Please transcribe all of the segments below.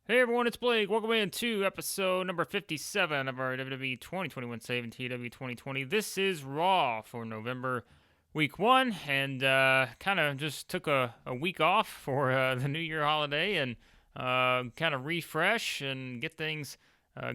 Hey everyone, it's Blake. Welcome in to episode number 57 of our WWE 2021 Save and TEW 2020. This is Raw for November week 1, and kind of just took a week off for the New Year holiday and kind of refresh and get things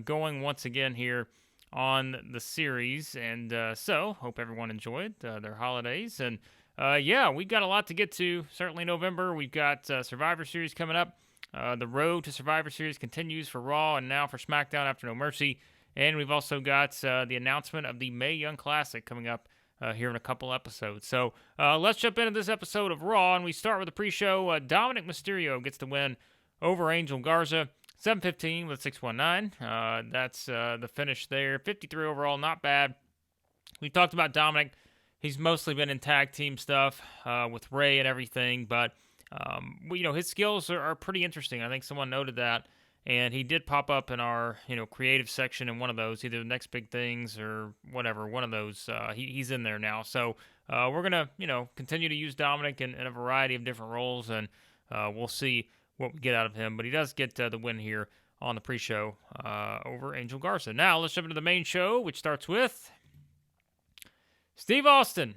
going once again here on the series. And so, hope everyone enjoyed their holidays. And yeah, we've got a lot to get to. Certainly November, we've got Survivor Series coming up. The road to Survivor Series continues for Raw and now for SmackDown after No Mercy. And we've also got the announcement of the Mae Young Classic coming up here in a couple episodes. So let's jump into this episode of Raw, and we start with the pre-show. Dominic Mysterio gets the win over Angel Garza. 7:15 with 619. That's the finish there. 53 overall, not bad. We talked about Dominic. He's mostly been in tag team stuff with Ray and everything, but his skills are pretty interesting. I think someone noted that, and he did pop up in our creative section in one of those, either the Next Big Things or whatever. One of those, he's in there now. So we're gonna continue to use Dominic in a variety of different roles, and we'll see what we get out of him. But he does get the win here on the pre-show over Angel Garza. Now let's jump into the main show, which starts with Steve Austin.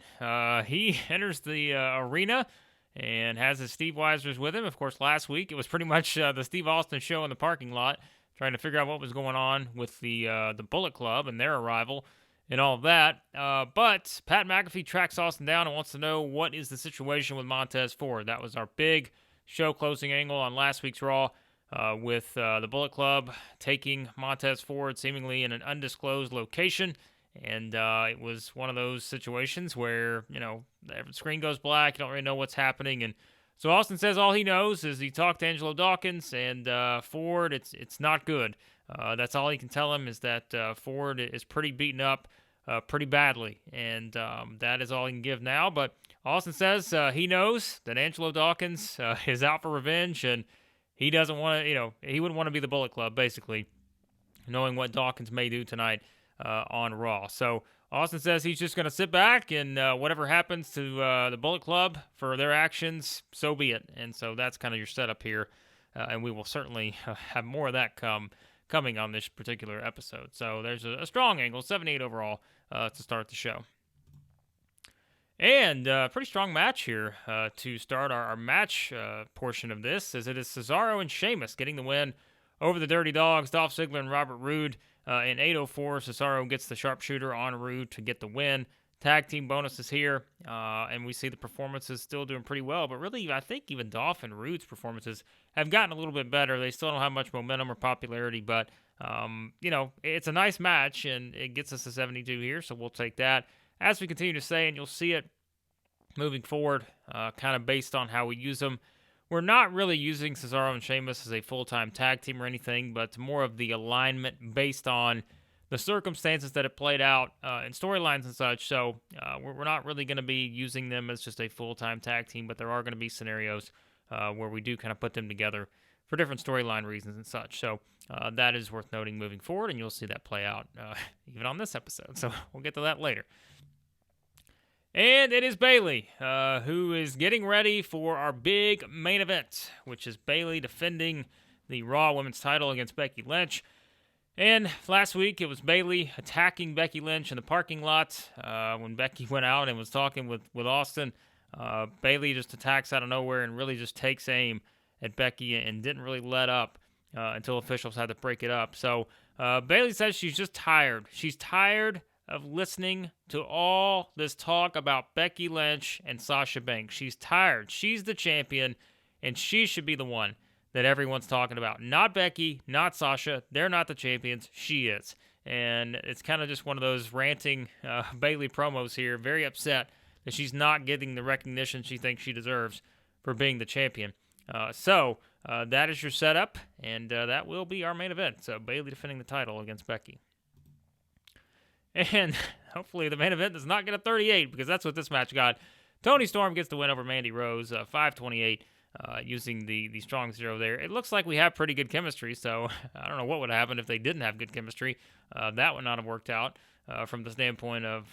He enters the arena and has his Steve Weisers with him. Of course, last week it was pretty much the Steve Austin show in the parking lot, trying to figure out what was going on with the Bullet Club and their arrival and all of that. But Pat McAfee tracks Austin down and wants to know what is the situation with Montez Ford. That was our big show closing angle on last week's Raw, with the Bullet Club taking Montez Ford seemingly in an undisclosed location. And it was one of those situations where, the screen goes black, you don't really know what's happening. And so Austin says all he knows is he talked to Angelo Dawkins and Ford, it's not good. That's all he can tell him, is that Ford is pretty beaten up pretty badly. And that is all he can give now. But Austin says he knows that Angelo Dawkins is out for revenge, and he doesn't want to, he wouldn't want to be the Bullet Club, basically, knowing what Dawkins may do tonight on Raw. So Austin says he's just going to sit back, and whatever happens to the Bullet Club for their actions, so be it. And so that's kind of your setup here, and we will certainly have more of that coming on this particular episode. So there's a strong angle, 7-8 overall to start the show. And pretty strong match here to start our match portion of this, as it is Cesaro and Sheamus getting the win over the Dirty Dogs, Dolph Ziggler and Robert Roode. In 8:04, Cesaro gets the sharpshooter on Roode to get the win. Tag team bonuses here, and we see the performances still doing pretty well. But really, I think even Dolph and Roode's performances have gotten a little bit better. They still don't have much momentum or popularity, but, it's a nice match, and it gets us to 72 here, so we'll take that. As we continue to say, and you'll see it moving forward, kind of based on how we use them, we're not really using Cesaro and Sheamus as a full-time tag team or anything, but more of the alignment based on the circumstances that have played out in storylines and such. So we're not really going to be using them as just a full-time tag team, but there are going to be scenarios where we do kind of put them together for different storyline reasons and such. So that is worth noting moving forward, and you'll see that play out even on this episode. So we'll get to that later. And it is Bayley, who is getting ready for our big main event, which is Bayley defending the Raw Women's title against Becky Lynch. And last week, it was Bayley attacking Becky Lynch in the parking lot when Becky went out and was talking with Austin. Bayley just attacks out of nowhere and really just takes aim at Becky and didn't really let up until officials had to break it up. So Bayley says she's just tired. She's tired of listening to all this talk about Becky Lynch and Sasha Banks. She's tired. She's the champion, and she should be the one that everyone's talking about. Not Becky, not Sasha. They're not the champions. She is. And it's kind of just one of those ranting Bayley promos here. Very upset that she's not getting the recognition she thinks she deserves for being the champion. So that is your setup, and that will be our main event. So Bayley defending the title against Becky. And hopefully the main event does not get a 38, because that's what this match got. Toni Storm gets the win over Mandy Rose, 5:28, using the strong zero there. It looks like we have pretty good chemistry, so I don't know what would happen if they didn't have good chemistry. That would not have worked out from the standpoint of,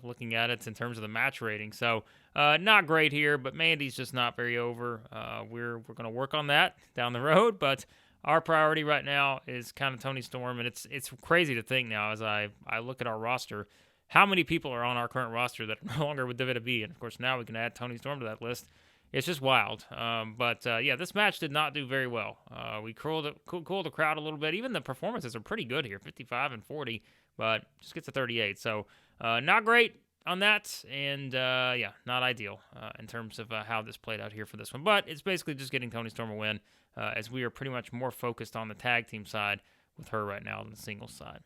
looking at it in terms of the match rating. So not great here, but Mandy's just not very over. We're going to work on that down the road, but our priority right now is kind of Toni Storm, and it's crazy to think now as I look at our roster, how many people are on our current roster that are no longer with WWE, and of course now we can add Toni Storm to that list. It's just wild. But this match did not do very well. We cooled the crowd a little bit. Even the performances are pretty good here, 55 and 40, but just gets to 38. So not great on that, and not ideal in terms of how this played out here for this one. But it's basically just getting Toni Storm a win, as we are pretty much more focused on the tag team side with her right now than the singles side.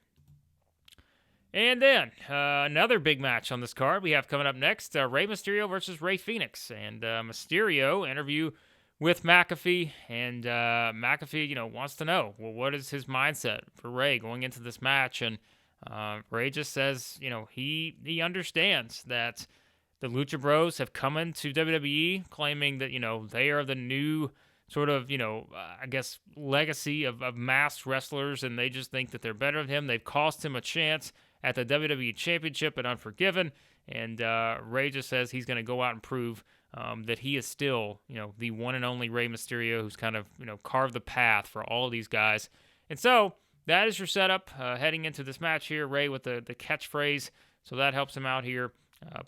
And then another big match on this card we have coming up next, Rey Mysterio versus Rey Fenix. And Mysterio interview with McAfee, and McAfee, wants to know, well, what is his mindset for Rey going into this match? And Rey just says, he understands that the Lucha Bros have come into WWE claiming that, they are the new sort of, legacy of masked wrestlers, and they just think that they're better than him. They've cost him a chance at the WWE Championship at Unforgiven, and Rey just says he's going to go out and prove that he is still, the one and only Rey Mysterio who's kind of, carved the path for all of these guys. And so that is your setup heading into this match here. Rey with the catchphrase, so that helps him out here.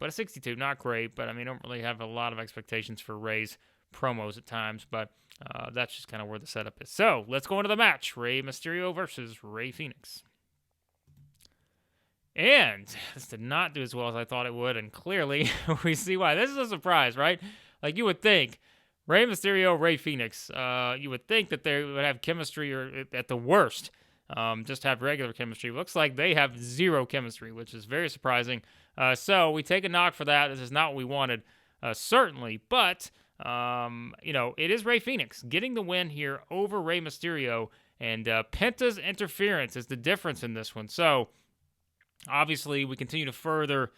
But a 62, not great, but I don't really have a lot of expectations for Rey's promos at times, but that's just kind of where the setup is. So let's go into the match. Rey Mysterio versus Rey Fenix. And this did not do as well as I thought it would, and clearly we see why. This is a surprise, right? Like you would think, Rey Mysterio, Rey Fenix, you would think that they would have chemistry, or at the worst, just have regular chemistry. Looks like they have zero chemistry, which is very surprising. So we take a knock for that. This is not what we wanted, certainly, but it is Rey Fenix getting the win here over Rey Mysterio, and Penta's interference is the difference in this one. So obviously, we continue to further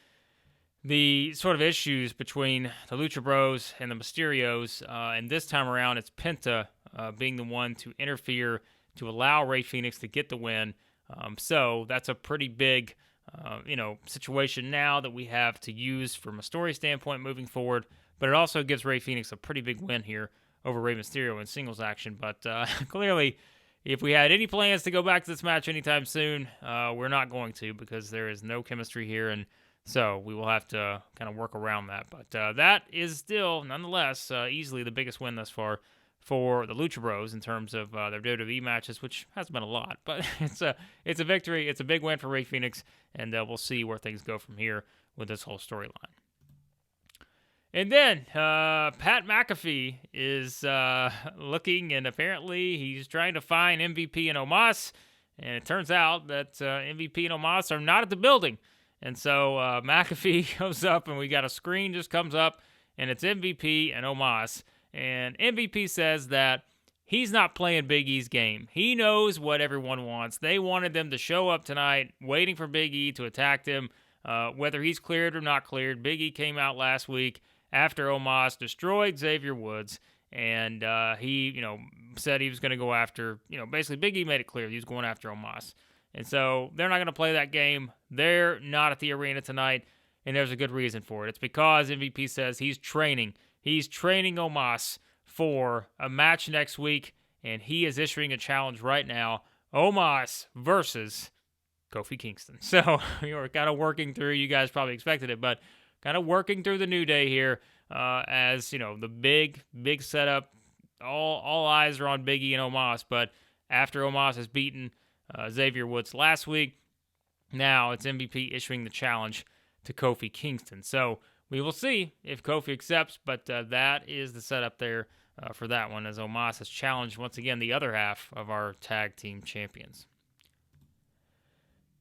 the sort of issues between the Lucha Bros and the Mysterios, and this time around, it's Penta being the one to interfere to allow Rey Fenix to get the win. So that's a pretty big, situation now that we have to use from a story standpoint moving forward, but it also gives Rey Fenix a pretty big win here over Rey Mysterio in singles action. But clearly, if we had any plans to go back to this match anytime soon, we're not going to, because there is no chemistry here, and so we will have to kind of work around that. But that is still, nonetheless, easily the biggest win thus far for the Lucha Bros in terms of their WWE matches, which hasn't been a lot, but it's a victory. It's a big win for Rey Fenix, and we'll see where things go from here with this whole storyline. And then Pat McAfee is looking, and apparently he's trying to find MVP and Omos, and it turns out that MVP and Omos are not at the building. And so McAfee goes up, and we got a screen just comes up, and it's MVP and Omos. And MVP says that he's not playing Big E's game. He knows what everyone wants. They wanted them to show up tonight, waiting for Big E to attack them, whether he's cleared or not cleared. Big E came out last week after Omos destroyed Xavier Woods, and he, said he was going to go after, basically Big E made it clear he was going after Omos. And so they're not going to play that game. They're not at the arena tonight, and there's a good reason for it. It's because MVP says he's training. He's training Omos for a match next week, and he is issuing a challenge right now, Omos versus Kofi Kingston. So we're kind of working through, you guys probably expected it, but kind of working through the New Day here as, the big setup. All eyes are on Big E and Omos, but after Omos has beaten Xavier Woods last week, now it's MVP issuing the challenge to Kofi Kingston. So we will see if Kofi accepts, but that is the setup there for that one, as Omos has challenged once again the other half of our tag team champions.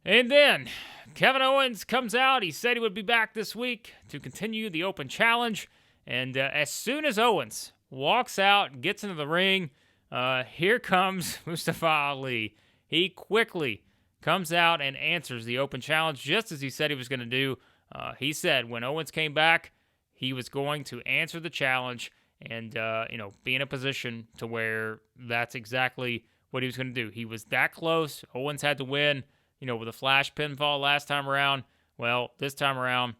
And then Kevin Owens comes out. He said he would be back this week to continue the open challenge. And as soon as Owens walks out and gets into the ring, here comes Mustafa Ali. He quickly comes out and answers the open challenge just as he said he was going to do. He said when Owens came back, he was going to answer the challenge and, be in a position to where that's exactly what he was going to do. He was that close. Owens had to win, with a flash pinfall last time around. Well, this time around,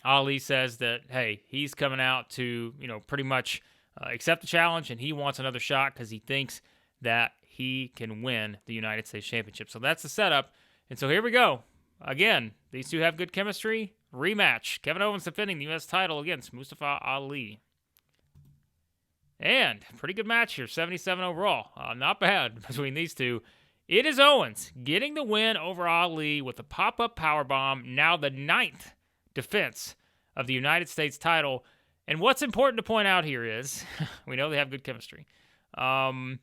Ali says that, hey, he's coming out to, pretty much accept the challenge, and he wants another shot because he thinks that he can win the United States Championship. So that's the setup. And so here we go. Again, these two have good chemistry. Rematch. Kevin Owens defending the U.S. title against Mustafa Ali. And pretty good match here, 77 overall. Not bad between these two. It is Owens getting the win over Ali with a pop-up powerbomb, now the 9th defense of the United States title. And what's important to point out here is, we know they have good chemistry. The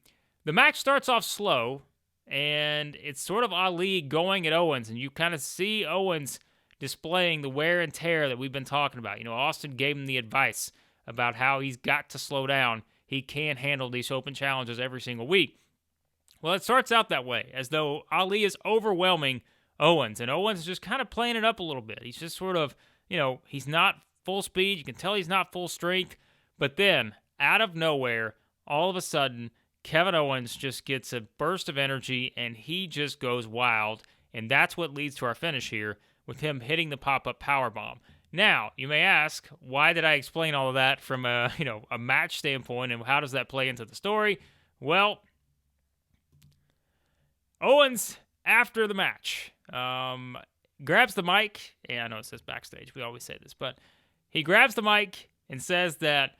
match starts off slow, and it's sort of Ali going at Owens, and you kind of see Owens displaying the wear and tear that we've been talking about. You know, Austin gave him the advice about how he's got to slow down. He can't handle these open challenges every single week. Well, it starts out that way, as though Ali is overwhelming Owens, and Owens is just kind of playing it up a little bit. He's just sort of, he's not full speed. You can tell he's not full strength. But then, out of nowhere, all of a sudden, Kevin Owens just gets a burst of energy, and he just goes wild, and that's what leads to our finish here, with him hitting the pop-up powerbomb. Now, you may ask, why did I explain all of that from a match standpoint, and how does that play into the story? Well, Owens, after the match, grabs the mic. Yeah, I know it says backstage. We always say this. But he grabs the mic and says that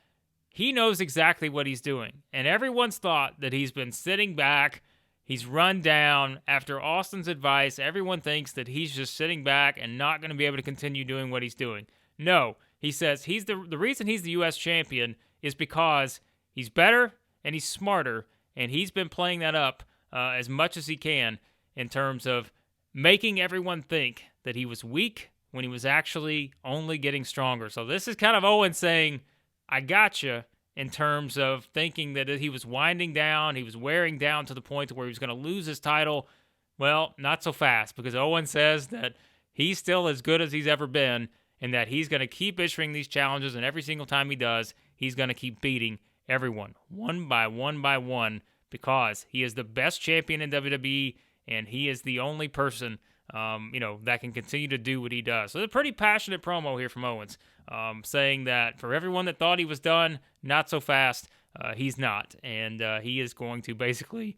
he knows exactly what he's doing. And everyone's thought that he's been sitting back. He's run down. After Austin's advice, everyone thinks that he's just sitting back and not going to be able to continue doing what he's doing. No, he says he's the reason he's the U.S. champion is because he's better and he's smarter. And he's been playing that up as much as he can in terms of making everyone think that he was weak when he was actually only getting stronger. So this is kind of Owens saying, I gotcha, in terms of thinking that he was winding down, he was wearing down to the point where he was going to lose his title. Well, not so fast, because Owens says that he's still as good as he's ever been, and that he's going to keep issuing these challenges, and every single time he does, he's going to keep beating everyone, one by one, because he is the best champion in WWE, and he is the only person, that can continue to do what he does. So it's a pretty passionate promo here from Owens, saying that for everyone that thought he was done, not so fast, he's not. And he is going to basically,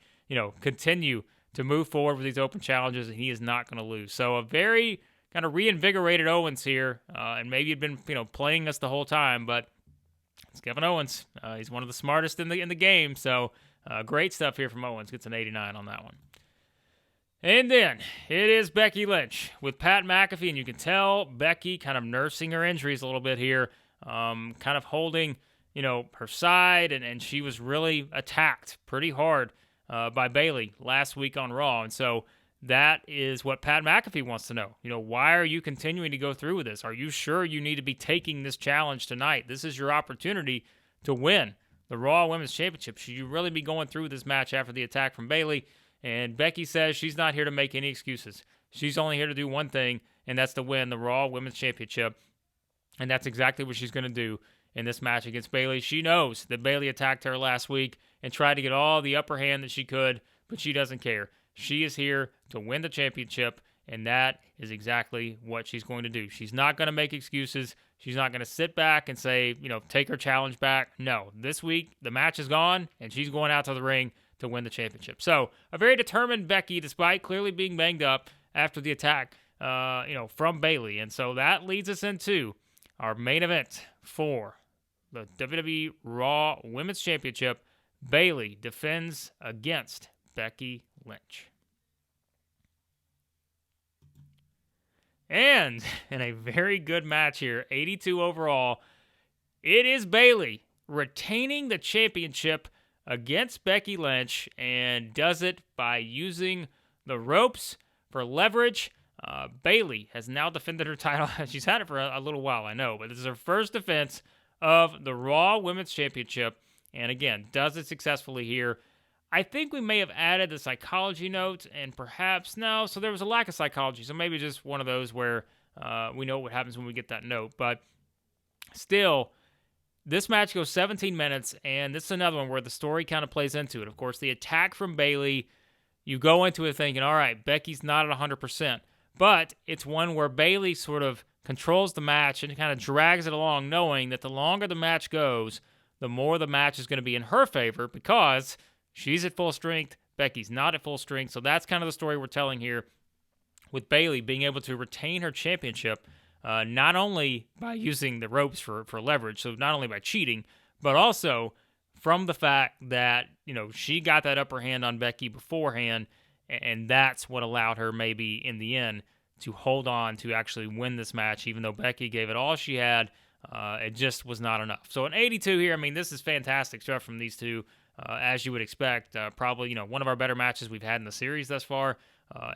continue to move forward with these open challenges, and he is not going to lose. So a very kind of reinvigorated Owens here, and maybe he'd been, playing us the whole time, but it's Kevin Owens. He's one of the smartest in the game, so great stuff here from Owens. Gets an 89 on that one. And then it is Becky Lynch with Pat McAfee, and you can tell Becky kind of nursing her injuries a little bit here, kind of holding, her side, and she was really attacked pretty hard by Bayley last week on Raw, and so that is what Pat McAfee wants to know. Why are you continuing to go through with this? Are you sure you need to be taking this challenge tonight? This is your opportunity to win the Raw Women's Championship. Should you really be going through this match after the attack from Bayley? And Becky says she's not here to make any excuses. She's only here to do one thing, and that's to win the Raw Women's Championship. And that's exactly what she's going to do in this match against Bayley. She knows that Bayley attacked her last week and tried to get all the upper hand that she could, but she doesn't care. She is here to win the championship, and that is exactly what she's going to do. She's not going to make excuses. She's not going to sit back and say, take her challenge back. No, this week the match is gone, and she's going out to the ring to win the championship. So a very determined Becky, despite clearly being banged up after the attack, from Bayley. And so that leads us into our main event for the WWE Raw Women's Championship. Bayley defends against Becky Lynch. And in a very good match here, 82 overall, it is Bayley retaining the championship against Becky Lynch, and does it by using the ropes for leverage. Bayley has now defended her title. She's had it for a little while, I know, but this is her first defense of the Raw Women's Championship, and again, does it successfully here. I think we may have added the psychology note, and perhaps no, so there was a lack of psychology, so maybe just one of those where we know what happens when we get that note, but still, this match goes 17 minutes, and this is another one where the story kind of plays into it. Of course, the attack from Bayley, you go into it thinking, all right, Becky's not at 100%, but it's one where Bayley sort of controls the match and kind of drags it along, knowing that the longer the match goes, the more the match is going to be in her favor because she's at full strength, Becky's not at full strength. So that's kind of the story we're telling here, with Bayley being able to retain her championship, not only by using the ropes for leverage, so not only by cheating, but also from the fact that, she got that upper hand on Becky beforehand, and that's what allowed her maybe in the end to hold on to actually win this match, even though Becky gave it all she had. It just was not enough. So an 82 here, this is fantastic stuff from these two, as you would expect. Probably, one of our better matches we've had in the series thus far.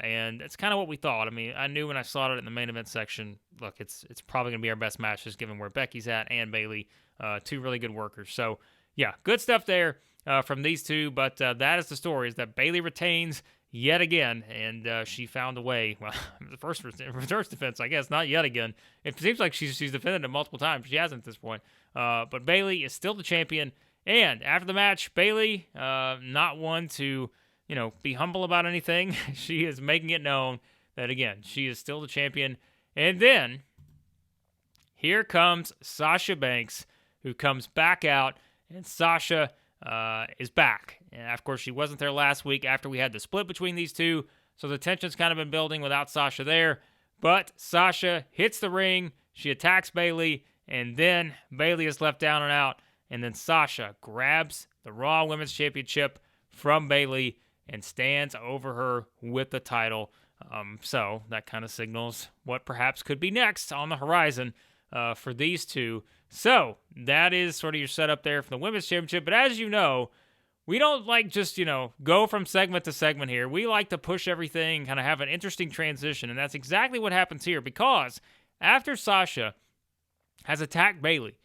And it's kind of what we thought. I knew when I saw it in the main event section, look, it's probably going to be our best match, just given where Becky's at and Bayley, two really good workers. So, yeah, good stuff there from these two. But that is the story, is that Bayley retains yet again, and she found a way. Well, the first reverse defense, I guess, not yet again. It seems like she's defended it multiple times. She hasn't at this point. But Bayley is still the champion. And after the match, Bayley, not one to be humble about anything. She is making it known that, again, she is still the champion. And then here comes Sasha Banks, who comes back out, and Sasha is back. And, of course, she wasn't there last week after we had the split between these two, so the tension's kind of been building without Sasha there. But Sasha hits the ring, she attacks Bayley, and then Bayley is left down and out, and then Sasha grabs the Raw Women's Championship from Bayley and stands over her with the title. So that kind of signals what perhaps could be next on the horizon for these two. So that is sort of your setup there for the Women's Championship. But as you know, we don't like just, go from segment to segment here. We like to push everything, kind of have an interesting transition. And that's exactly what happens here, because after Sasha has attacked Bayley,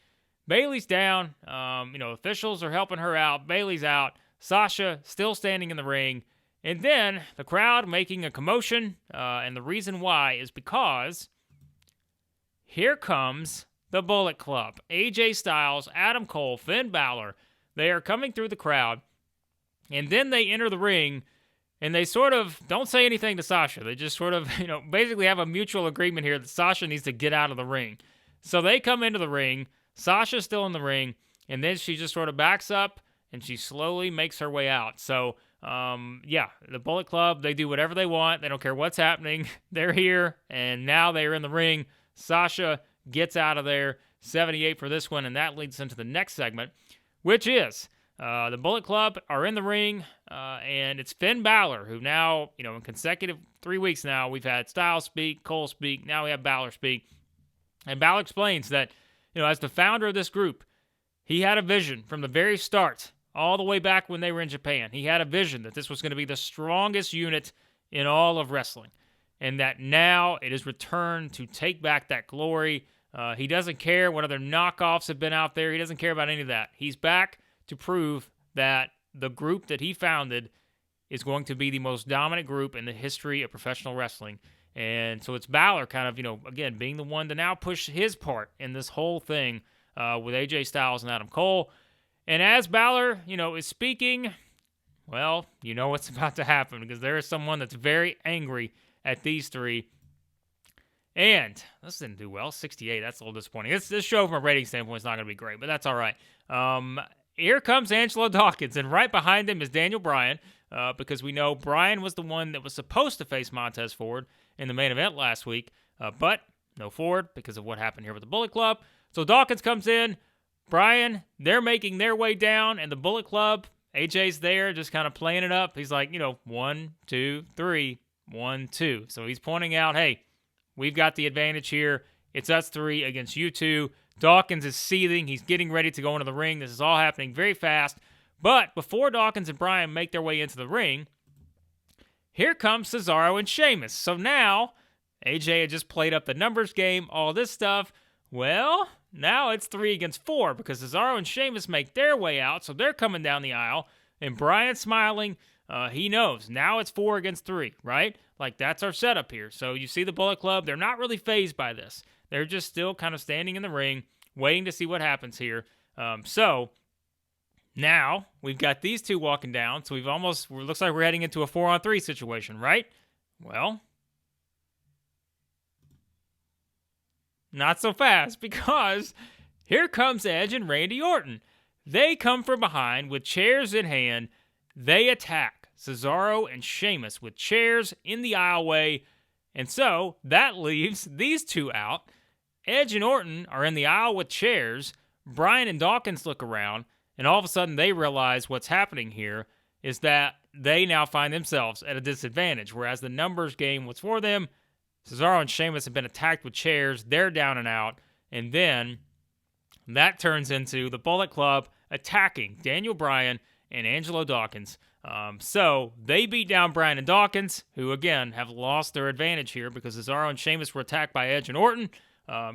Bayley's down. Officials are helping her out. Bayley's out. Sasha still standing in the ring. And then the crowd making a commotion. And the reason why is because here comes the Bullet Club. AJ Styles, Adam Cole, Finn Balor. They are coming through the crowd. And then they enter the ring. And they sort of don't say anything to Sasha. They just sort of, basically have a mutual agreement here that Sasha needs to get out of the ring. So they come into the ring. Sasha's still in the ring. And then she just sort of backs up and she slowly makes her way out. So, the Bullet Club, they do whatever they want. They don't care what's happening. They're here, and now they're in the ring. Sasha gets out of there, 78 for this one, and that leads into the next segment, which is the Bullet Club are in the ring, and it's Finn Balor, who now, in consecutive 3 weeks now, we've had Styles speak, Cole speak, now we have Balor speak. And Balor explains that, as the founder of this group, he had a vision from the very start, all the way back when they were in Japan. He had a vision that this was going to be the strongest unit in all of wrestling, and that now it is returned to take back that glory. He doesn't care what other knockoffs have been out there. He doesn't care about any of that. He's back to prove that the group that he founded is going to be the most dominant group in the history of professional wrestling. And so it's Balor kind of, again, being the one to now push his part in this whole thing with AJ Styles and Adam Cole. And as Balor, is speaking, well, what's about to happen, because there is someone that's very angry at these three. And this didn't do well, 68. That's a little disappointing. This show from a rating standpoint is not going to be great, but that's all right. Here comes Angelo Dawkins, and right behind him is Daniel Bryan, because we know Bryan was the one that was supposed to face Montez Ford in the main event last week, but no Ford because of what happened here with the Bullet Club. So Dawkins comes in. Bryan, they're making their way down, and the Bullet Club, AJ's there just kind of playing it up. He's like, 1, 2, 3, 1, 2. So he's pointing out, hey, we've got the advantage here. It's us three against you two. Dawkins is seething. He's getting ready to go into the ring. This is all happening very fast. But before Dawkins and Bryan make their way into the ring, here comes Cesaro and Sheamus. So now, AJ had just played up the numbers game, all this stuff. Well, now it's 3 against 4 because Cesaro and Sheamus make their way out, so they're coming down the aisle, and Bryan's smiling. He knows. Now it's 4 against 3, right? Like, that's our setup here. So you see the Bullet Club, they're not really fazed by this. They're just still kind of standing in the ring, waiting to see what happens here. So now we've got these two walking down, so looks like we're heading into a 4-on-3 situation, right? Well, not so fast, because here comes Edge and Randy Orton. They come from behind with chairs in hand. They attack Cesaro and Sheamus with chairs in the aisleway. And so that leaves these two out. Edge and Orton are in the aisle with chairs. Bryan and Dawkins look around, and all of a sudden they realize what's happening here is that they now find themselves at a disadvantage, whereas the numbers game was for them. Cesaro and Sheamus have been attacked with chairs. They're down and out. And then that turns into the Bullet Club attacking Daniel Bryan and Angelo Dawkins. So they beat down Bryan and Dawkins, who, again, have lost their advantage here because Cesaro and Sheamus were attacked by Edge and Orton.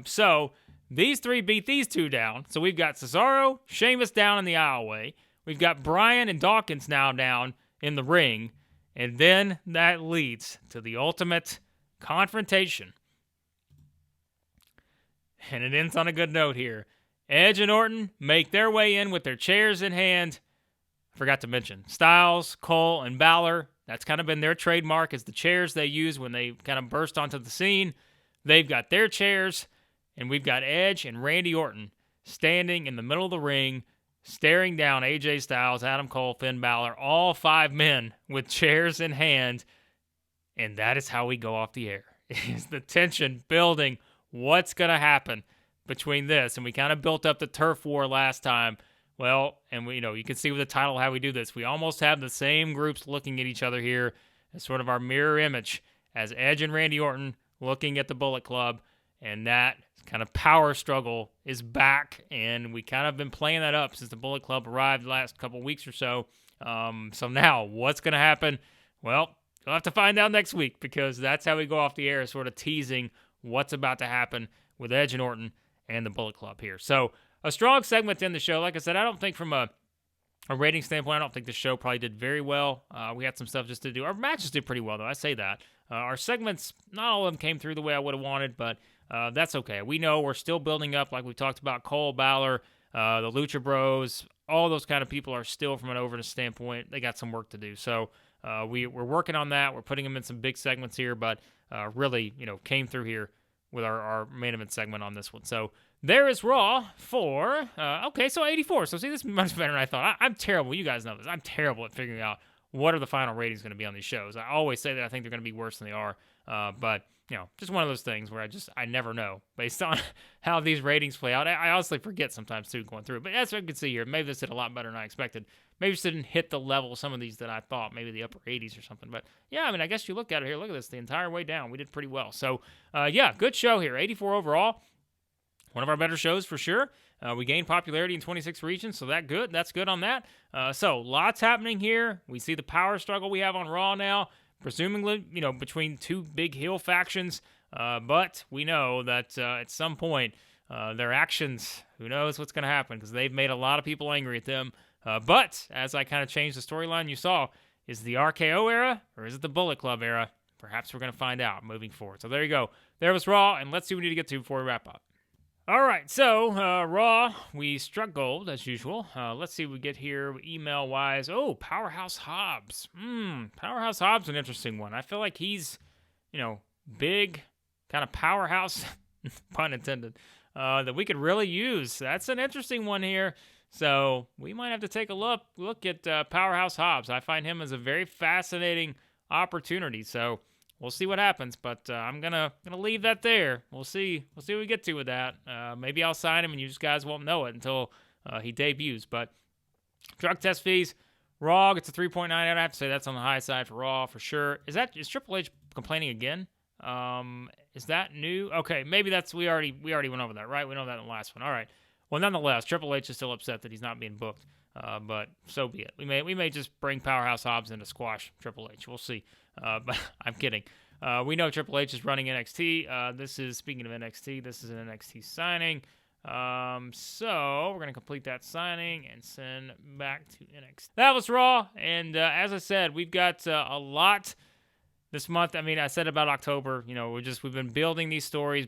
So these three beat these two down. So we've got Cesaro, Sheamus down in the aisleway. We've got Bryan and Dawkins now down in the ring. And then that leads to the ultimate confrontation. And it ends on a good note here. Edge and Orton make their way in with their chairs in hand. I forgot to mention Styles, Cole, and Balor. That's kind of been their trademark, is the chairs they use when they kind of burst onto the scene. They've got their chairs, and we've got Edge and Randy Orton standing in the middle of the ring, staring down AJ Styles, Adam Cole, Finn Balor, all five men with chairs in hand. And that is how we go off the air. Is the tension building? What's going to happen between this? And we kind of built up the turf war last time. Well, and we, you can see with the title how we do this. We almost have the same groups looking at each other here as sort of our mirror image as Edge and Randy Orton looking at the Bullet Club. And that kind of power struggle is back. And we kind of been playing that up since the Bullet Club arrived the last couple weeks or so. So now, what's going to happen? Well, you'll have to find out next week, because that's how we go off the air, sort of teasing what's about to happen with Edge and Orton and the Bullet Club here. So a strong segment in the show. Like I said, I don't think from a rating standpoint, I don't think the show probably did very well. We had some stuff just to do. Our matches did pretty well, though. I say that. Our segments, not all of them came through the way I would have wanted, but that's okay. We know we're still building up, like we talked about, Cole, Balor, the Lucha Bros. All those kind of people are still, from an overness standpoint, they got some work to do. So we're working on that. We're putting them in some big segments here, but really, came through here with our main event segment on this one. So there is Raw for, so 84. So see, this is much better than I thought. I'm terrible. You guys know this. I'm terrible at figuring out what are the final ratings going to be on these shows. I always say that I think they're going to be worse than they are. But, just one of those things where I never know based on how these ratings play out. I honestly forget sometimes, too, going through. But as I can see here, maybe this did a lot better than I expected. Maybe this didn't hit the level of some of these that I thought, maybe the upper 80s or something. But, yeah, I guess you look at it here. Look at this. The entire way down, we did pretty well. So, good show here. 84 overall. One of our better shows for sure. We gained popularity in 26 regions, so that's good on that. So lots happening here. We see the power struggle we have on Raw now, presumably, between two big heel factions. But we know that at some point, their actions, who knows what's going to happen, because they've made a lot of people angry at them. But as I kind of changed the storyline, you saw, is it the RKO era or is it the Bullet Club era? Perhaps we're going to find out moving forward. So there you go. There was Raw, and let's see what we need to get to before we wrap up. All right, so Raw, we struck gold as usual. Let's see what we get here email-wise. Oh, Powerhouse Hobbs. Powerhouse Hobbs, an interesting one. I feel like he's, big, kind of powerhouse, pun intended, that we could really use. That's an interesting one here. So we might have to take a look at Powerhouse Hobbs. I find him as a very fascinating opportunity. So we'll see what happens, but I'm gonna leave that there. We'll see what we get to with that. Maybe I'll sign him, and you guys won't know it until he debuts. But drug test fees, Raw gets a 3.9. I have to say that's on the high side for Raw for sure. Is Triple H complaining again? Is that new? Okay, maybe we already went over that, right? We know that in the last one. All right. Well, nonetheless, Triple H is still upset that he's not being booked. But so be it. We may just bring Powerhouse Hobbs in to squash Triple H. We'll see. But I'm kidding. We know Triple H is running NXT. This is, speaking of NXT, this is an NXT signing. So we're going to complete that signing and send back to NXT. That was Raw. And as I said, we've got a lot this month. I said about October, we've been building these stories.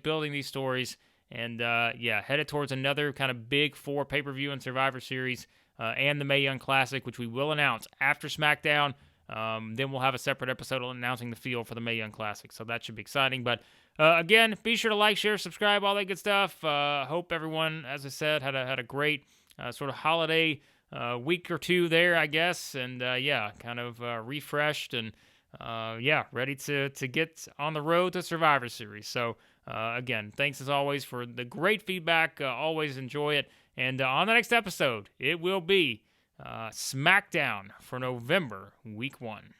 And headed towards another kind of big 4 pay-per-view and Survivor Series. And the Mae Young Classic, which we will announce after SmackDown. Then we'll have a separate episode announcing the field for the Mae Young Classic, so that should be exciting. But again, be sure to like, share, subscribe, all that good stuff. Hope everyone, as I said, had a great sort of holiday week or two there, I guess, and kind of refreshed and ready to get on the road to Survivor Series. So again, thanks as always for the great feedback. Always enjoy it. And on the next episode, it will be SmackDown for November, Week 1.